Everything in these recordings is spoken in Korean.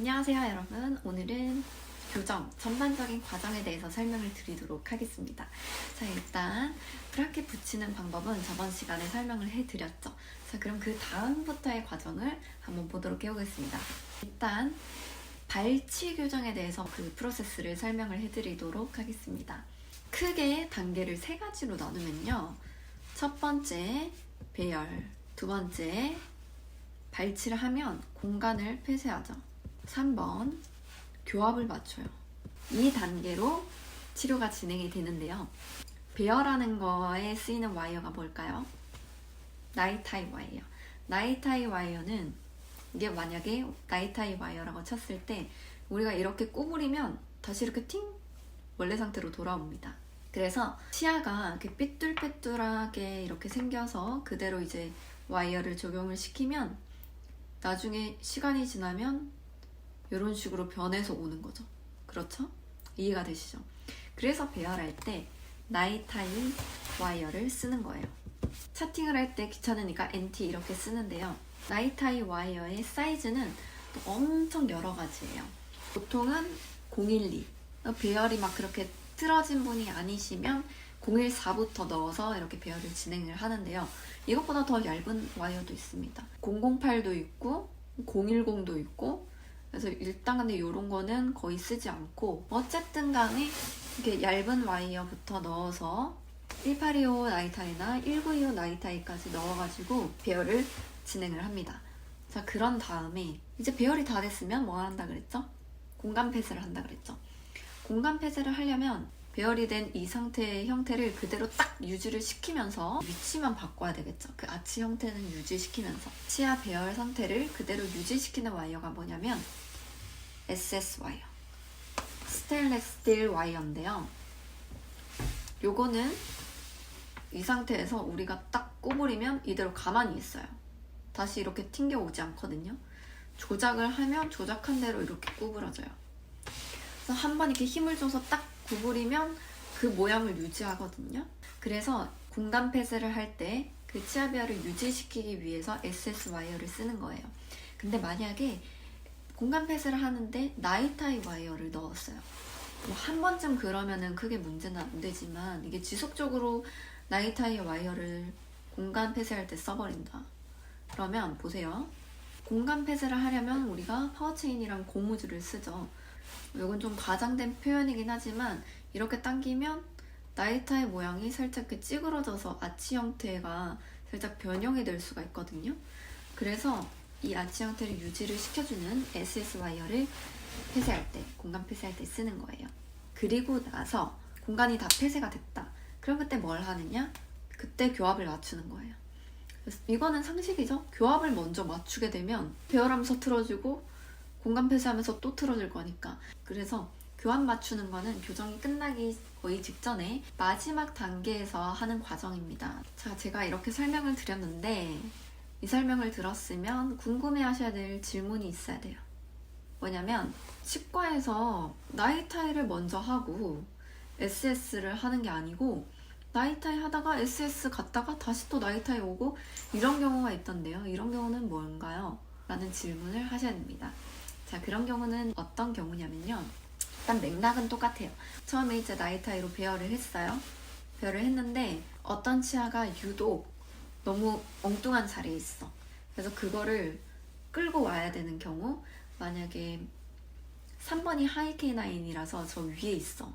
안녕하세요 여러분. 오늘은 교정 전반적인 과정에 대해서 설명을 드리도록 하겠습니다. 자, 일단 브라켓 붙이는 방법은 저번 시간에 설명을 해드렸죠. 자, 그럼 그 다음부터의 과정을 한번 보도록 해보겠습니다. 일단 발치 교정에 대해서 그 프로세스를 설명을 해드리도록 하겠습니다. 크게 단계를 세 가지로 나누면요, 첫 번째 배열, 두 번째 발치를 하면 공간을 폐쇄하죠. 3번 교합을 맞춰요. 이 단계로 치료가 진행이 되는데요. 배열하는 거에 쓰이는 와이어가 뭘까요? 나이타이 와이어. 나이타이 와이어는 이게 만약에 나이타이 와이어라고 쳤을 때 우리가 이렇게 구부리면 다시 이렇게 팅 원래 상태로 돌아옵니다. 그래서 치아가 이렇게 삐뚤빼뚤하게 이렇게 생겨서 그대로 이제 와이어를 적용을 시키면 나중에 시간이 지나면 이런 식으로 변해서 오는 거죠. 그렇죠? 이해가 되시죠? 그래서 배열할 때 나이타이 와이어를 쓰는 거예요. 차팅을 할 때 귀찮으니까 NT 이렇게 쓰는데요. 나이타이 와이어의 사이즈는 또 엄청 여러 가지예요. 보통은 012, 배열이 막 그렇게 틀어진 분이 아니시면 014부터 넣어서 이렇게 배열을 진행을 하는데요. 이것보다 더 얇은 와이어도 있습니다. 008도 있고 010도 있고, 그래서 일단 근데 이런 거는 거의 쓰지 않고, 어쨌든 간에 이렇게 얇은 와이어부터 넣어서 1825 나이타이나 1925 나이타이까지 넣어가지고 배열을 진행을 합니다. 자, 그런 다음에 이제 배열이 다 됐으면 뭐 한다 그랬죠? 공간 폐쇄를 한다 그랬죠. 공간 폐쇄를 하려면 배열이 된 이 상태의 형태를 그대로 딱 유지를 시키면서 위치만 바꿔야 되겠죠. 그 아치 형태는 유지시키면서 치아 배열 상태를 그대로 유지시키는 와이어가 뭐냐면 SS 와이어, 스테인리스 스틸 와이어인데요. 요거는 이 상태에서 우리가 딱 구부리면 이대로 가만히 있어요. 다시 이렇게 튕겨오지 않거든요. 조작을 하면 조작한 대로 이렇게 구부러져요. 그래서 한번 이렇게 힘을 줘서 딱 구부리면 그 모양을 유지하거든요. 그래서 공간 폐쇄를 할 때 그 치아 배열을 유지시키기 위해서 SS 와이어를 쓰는 거예요. 근데 만약에 공간 폐쇄를 하는데 나이타이 와이어를 넣었어요. 뭐 한 번쯤 그러면은 크게 문제는 안 되지만, 이게 지속적으로 나이타이 와이어를 공간 폐쇄할 때 써버린다. 그러면 보세요. 공간 폐쇄를 하려면 우리가 파워체인이랑 고무줄을 쓰죠. 이건 좀 과장된 표현이긴 하지만 이렇게 당기면 나이타이 모양이 살짝 이렇게 찌그러져서 아치 형태가 살짝 변형이 될 수가 있거든요. 그래서 이 아치 형태를 유지를 시켜주는 SS 와이어를 폐쇄할 때, 공간 폐쇄할 때 쓰는 거예요. 그리고 나서 공간이 다 폐쇄가 됐다. 그럼 그때 뭘 하느냐? 그때 교합을 맞추는 거예요. 그래서 이거는 상식이죠. 교합을 먼저 맞추게 되면 배열하면서 틀어지고 공간 폐쇄하면서 또 틀어질 거니까. 그래서 교합 맞추는 거는 교정이 끝나기 거의 직전에 마지막 단계에서 하는 과정입니다. 자, 제가 이렇게 설명을 드렸는데 이 설명을 들었으면 궁금해 하셔야 될 질문이 있어야 돼요. 뭐냐면 치과에서 나이타이를 먼저 하고 SS를 하는 게 아니고 나이타이 하다가 SS 갔다가 다시 또 나이타이 오고 이런 경우가 있던데요. 이런 경우는 뭔가요? 라는 질문을 하셔야 됩니다. 자, 그런 경우는 어떤 경우냐면요, 일단 맥락은 똑같아요. 처음에 이제 나이타이로 배열을 했어요. 배열을 했는데 어떤 치아가 유독 너무 엉뚱한 자리에 있어. 그래서 그거를 끌고 와야 되는 경우, 만약에 3번이 하이 K9이라서 저 위에 있어.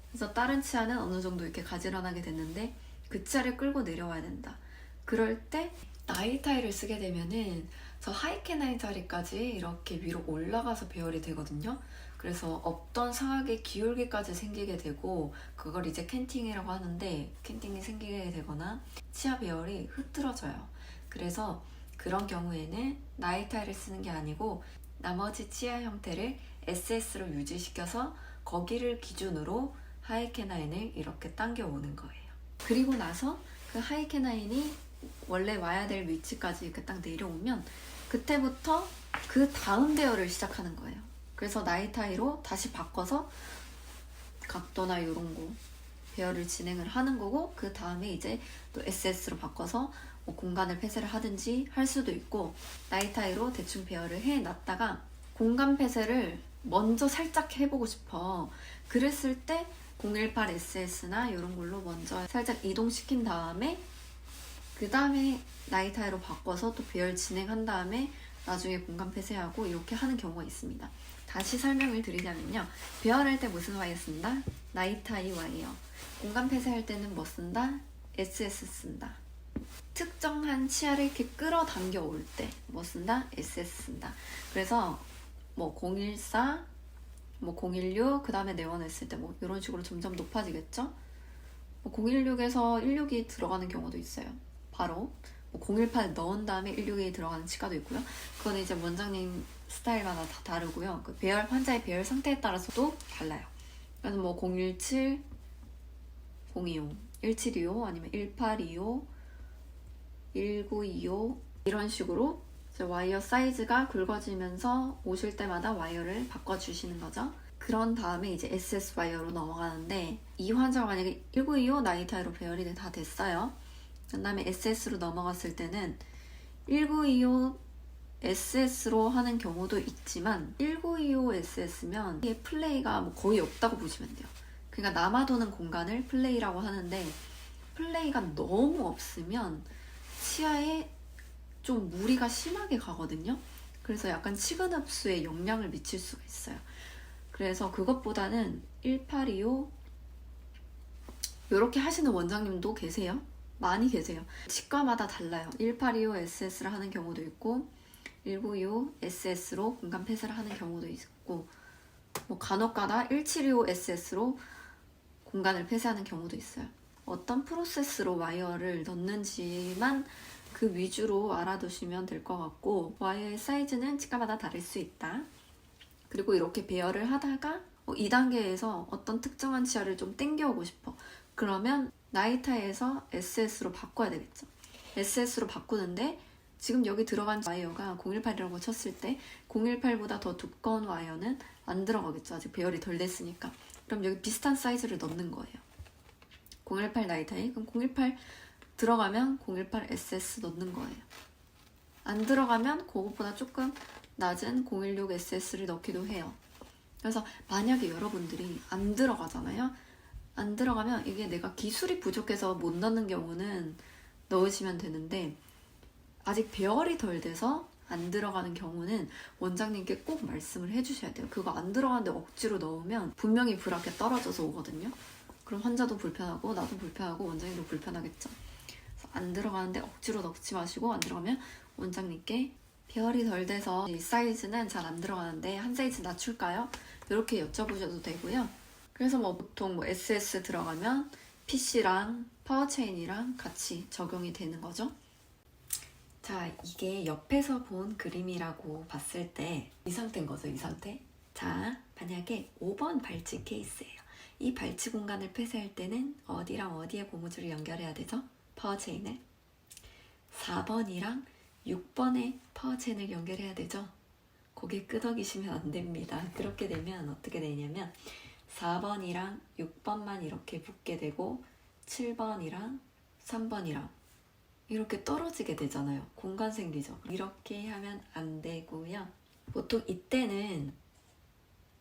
그래서 다른 치아는 어느 정도 이렇게 가지런하게 됐는데 그 치아를 끌고 내려와야 된다. 그럴 때 나이타이를 쓰게 되면은 저 하이 K9 자리까지 이렇게 위로 올라가서 배열이 되거든요. 그래서 없던 상하게 기울기까지 생기게 되고, 그걸 이제 캔팅이라고 하는데, 캔팅이 생기게 되거나 치아 배열이 흐트러져요. 그래서 그런 경우에는 나이타이를 쓰는 게 아니고 나머지 치아 형태를 SS로 유지시켜서 거기를 기준으로 하이캐나인을 이렇게 당겨오는 거예요. 그리고 나서 그 하이캐나인이 원래 와야 될 위치까지 이렇게 딱 내려오면 그때부터 그 다음 배열을 시작하는 거예요. 그래서 나이타이로 다시 바꿔서 각도나 이런 거 배열을 진행을 하는 거고, 그 다음에 이제 또 SS로 바꿔서 뭐 공간을 폐쇄를 하든지 할 수도 있고, 나이타이로 대충 배열을 해놨다가 공간 폐쇄를 먼저 살짝 해보고 싶어. 그랬을 때 018SS나 이런 걸로 먼저 살짝 이동시킨 다음에 그 다음에 나이타이로 바꿔서 또 배열 진행한 다음에 나중에 공간 폐쇄하고 이렇게 하는 경우가 있습니다. 다시 설명을 드리자면요. 배열할 때 무슨 와이어 쓴다? 나이타이 와이어. 공간 폐쇄할 때는 뭐 쓴다? SS 쓴다. 특정한 치아를 이렇게 끌어당겨 올 때 뭐 쓴다? SS 쓴다. 그래서 뭐 014, 뭐 016, 그 다음에 내원했을 때 뭐 이런 식으로 점점 높아지겠죠? 뭐 016에서 162 들어가는 경우도 있어요. 바로 뭐 018 넣은 다음에 162 들어가는 치과도 있고요. 그건 이제 원장님 스타일마다 다 다르고요. 그 배열, 환자의 배열 상태에 따라서도 달라요. 그래서 뭐 017, 025, 1725 아니면 1825, 1925 이런 식으로 와이어 사이즈가 굵어지면서 오실 때마다 와이어를 바꿔주시는 거죠. 그런 다음에 이제 SS 와이어로 넘어가는데 이 환자가 만약에 1925 나이타이로 배열이 다 됐어요. 그 다음에 SS로 넘어갔을 때는 1925 SS로 하는 경우도 있지만 1925 SS면 이게 플레이가 뭐 거의 없다고 보시면 돼요. 그러니까 남아도는 공간을 플레이라고 하는데 플레이가 너무 없으면 치아에 좀 무리가 심하게 가거든요. 그래서 약간 치근 흡수에 영향을 미칠 수가 있어요. 그래서 그것보다는 1825 이렇게 하시는 원장님도 계세요. 많이 계세요. 치과마다 달라요. 1825 SS를 하는 경우도 있고 1925 SS로 공간 폐쇄를 하는 경우도 있고 뭐 간혹가다 1725 SS로 공간을 폐쇄하는 경우도 있어요. 어떤 프로세스로 와이어를 넣는지만 그 위주로 알아두시면 될 것 같고 와이어의 사이즈는 치과마다 다를 수 있다. 그리고 이렇게 배열을 하다가 2단계에서 어떤 특정한 치아를 좀 당겨오고 싶어. 그러면 나이타이에서 SS로 바꿔야 되겠죠. SS로 바꾸는데 지금 여기 들어간 와이어가 018이라고 쳤을 때 018보다 더 두꺼운 와이어는 안 들어가겠죠. 아직 배열이 덜 됐으니까. 그럼 여기 비슷한 사이즈를 넣는 거예요. 018 나이타이, 그럼 018 들어가면 018 SS 넣는 거예요. 안 들어가면 그것보다 조금 낮은 016 SS를 넣기도 해요. 그래서 만약에 여러분들이 안 들어가잖아요. 안 들어가면 이게 내가 기술이 부족해서 못 넣는 경우는 넣으시면 되는데 아직 배열이 덜 돼서 안 들어가는 경우는 원장님께 꼭 말씀을 해주셔야 돼요. 그거 안 들어가는데 억지로 넣으면 분명히 브라켓 떨어져서 오거든요. 그럼 환자도 불편하고 나도 불편하고 원장님도 불편하겠죠. 안 들어가는데 억지로 넣지 마시고 안 들어가면 원장님께 배열이 덜 돼서 이 사이즈는 잘 안 들어가는데 한 사이즈 낮출까요? 이렇게 여쭤보셔도 되고요. 그래서 뭐 보통 뭐 SS 들어가면 PC랑 파워체인이랑 같이 적용이 되는 거죠. 자, 이게 옆에서 본 그림이라고 봤을 때 이 상태인 거죠, 이 상태. 자, 만약에 5번 발치 케이스예요. 이 발치 공간을 폐쇄할 때는 어디랑 어디에 고무줄을 연결해야 되죠? 파워체인을. 4번이랑 6번에 파워체인을 연결해야 되죠? 고개 끄덕이시면 안 됩니다. 그렇게 되면 어떻게 되냐면 4번이랑 6번만 이렇게 붙게 되고 7번이랑 3번이랑 이렇게 떨어지게 되잖아요. 공간 생기죠. 이렇게 하면 안 되고요. 보통 이때는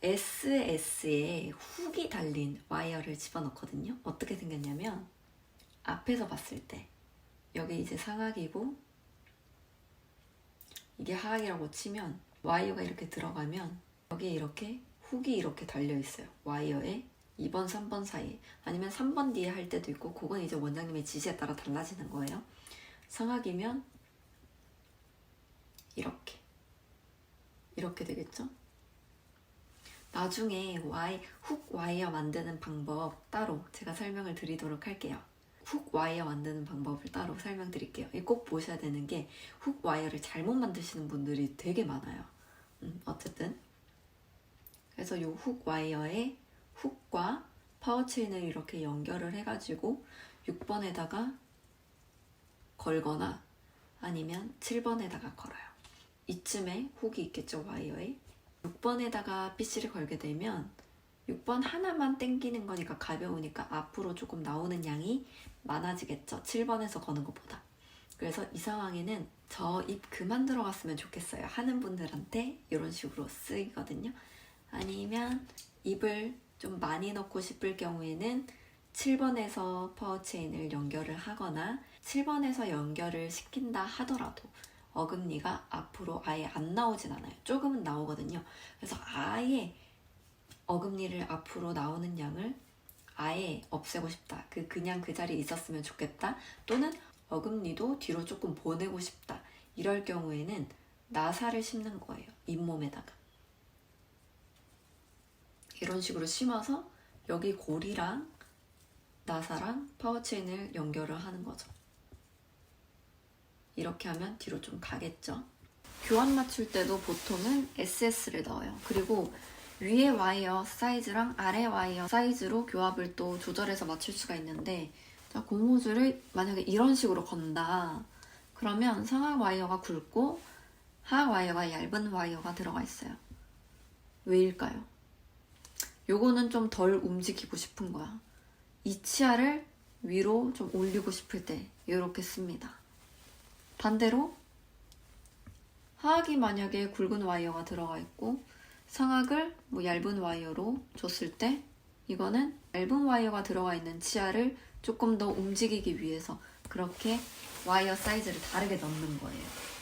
SS에 훅이 달린 와이어를 집어넣거든요. 어떻게 생겼냐면 앞에서 봤을 때 여기 이제 상악이고 이게 하악이라고 치면 와이어가 이렇게 들어가면 여기에 이렇게 훅이 이렇게 달려 있어요. 와이어에 2번, 3번 사이 아니면 3번 뒤에 할 때도 있고 그건 이제 원장님의 지시에 따라 달라지는 거예요. 상악이면 이렇게 되겠죠? 나중에 훅 와이어 만드는 방법 따로 제가 설명을 드리도록 할게요. 훅 와이어 만드는 방법을 따로 설명드릴게요. 꼭 보셔야 되는 게 훅 와이어를 잘못 만드시는 분들이 되게 많아요. 어쨌든 그래서 이 훅 와이어에 훅과 파워체인을 이렇게 연결을 해가지고 6번에다가 걸거나 아니면 7번에다가 걸어요. 이쯤에 훅이 있겠죠, 와이어에. 6번에다가 PC를 걸게 되면 6번 하나만 당기는 거니까 가벼우니까 앞으로 조금 나오는 양이 많아지겠죠. 7번에서 거는 것보다. 그래서 이 상황에는 저 입 그만 들어갔으면 좋겠어요 하는 분들한테 이런 식으로 쓰이거든요. 아니면 입을 좀 많이 넣고 싶을 경우에는 7번에서 파워체인을 연결을 하거나 7번에서 연결을 시킨다 하더라도 어금니가 앞으로 아예 안 나오진 않아요. 조금은 나오거든요. 그래서 아예 어금니를 앞으로 나오는 양을 아예 없애고 싶다. 그냥 그 자리에 있었으면 좋겠다. 또는 어금니도 뒤로 조금 보내고 싶다. 이럴 경우에는 나사를 심는 거예요. 잇몸에다가. 이런 식으로 심어서 여기 골이랑 나사랑 파워체인을 연결을 하는 거죠. 이렇게 하면 뒤로 좀 가겠죠. 교환 맞출 때도 보통은 SS를 넣어요. 그리고 위에 와이어 사이즈랑 아래 와이어 사이즈로 교합을 또 조절해서 맞출 수가 있는데, 자, 고무줄을 만약에 이런 식으로 건다. 그러면 상하 와이어가 굵고 하하 와이어가 얇은 와이어가 들어가 있어요. 왜일까요? 요거는 좀 덜 움직이고 싶은 거야. 이 치아를 위로 좀 올리고 싶을 때 이렇게 씁니다. 반대로 하악이 만약에 굵은 와이어가 들어가 있고 상악을 얇은 와이어로 줬을 때 이거는 얇은 와이어가 들어가 있는 치아를 조금 더 움직이기 위해서 그렇게 와이어 사이즈를 다르게 넣는 거예요.